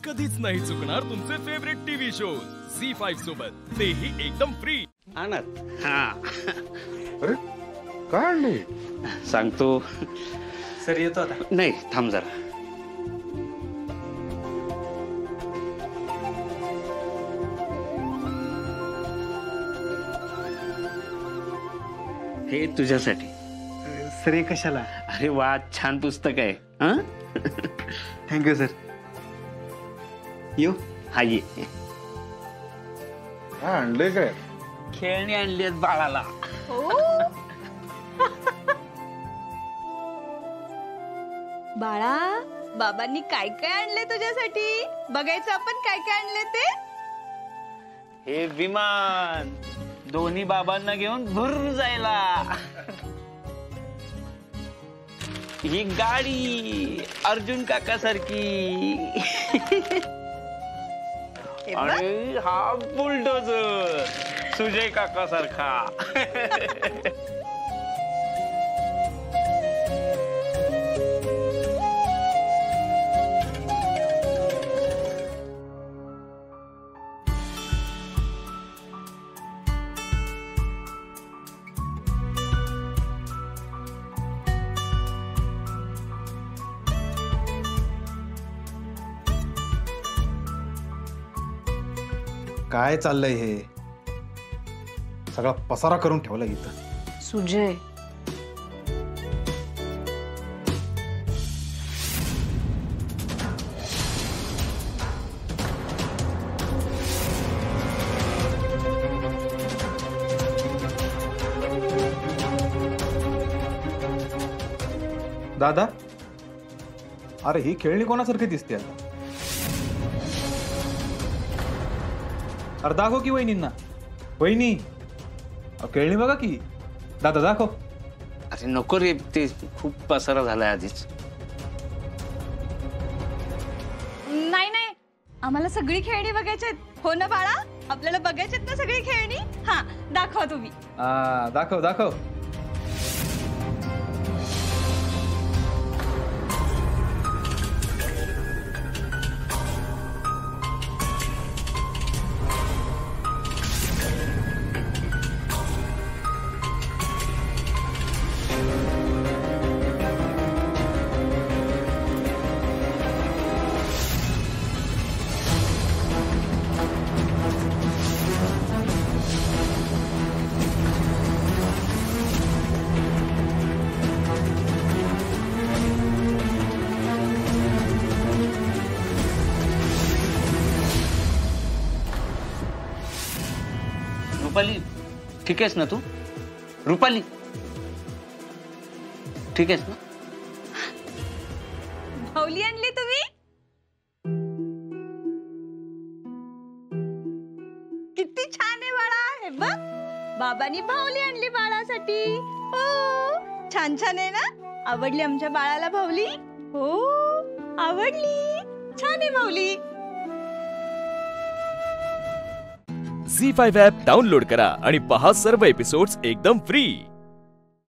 कधीच नाही चुकणार तुमचे फेवरेट टीव्ही शोज झी5 सोबत, तेही एकदम फ्री. आणत हा अरे काय आणले? सांगतो. सर येतो आता. नाही थांब जरा. हे तुझ्यासाठी. सर हे कशाला? अरे वा, छान पुस्तक आहे. हा थँक्यू सर. येऊ. हा ये. काय आणले? काय खेळणी आणली आहेत बाळाला. बाळा, बाबांनी काय काय आणले तुझ्यासाठी? बघायचं आपण काय काय आणले ते. हे विमान दोन्ही बाबांना घेऊन भुर जायला. ही गाडी अर्जुन काका सारखी. आणि हा बुलडोजर सुजय काका सारखा. काय चाललंय हे? सगळा पसारा करून ठेवला इथं. सुजय, दादा, अरे ही खेळणी कोणासारखी दिसते आता? अरे दाखव की वहिनींना. वहिनी, खेळणी बघा की. दादा दाखव. अरे नको रे, ते खूप पसारा झालाय आधीच. नाही नाही, आम्हाला सगळी खेळणी बघायची आहेत. हो ना बाळा, आपल्याला बघायची आहेत ना सगळी खेळणी. हा दाखवा तुम्ही. दाखव दाखव. रुपाली, ठीक आहेस ना तू? रुपाली, ठीक आहेस ना? भावली आणली तुम्ही? किती छान आहे बाळा. हे बघ, बाबांनी भावली आणली बाळासाठी. हो, छान छान आहे ना? आवडली आमच्या बाळाला भावली? हो, आवडली. छान आहे भावली. झी5 ॲप डाउनलोड करा आणि पहा सर्व एपिसोड्स एकदम फ्री.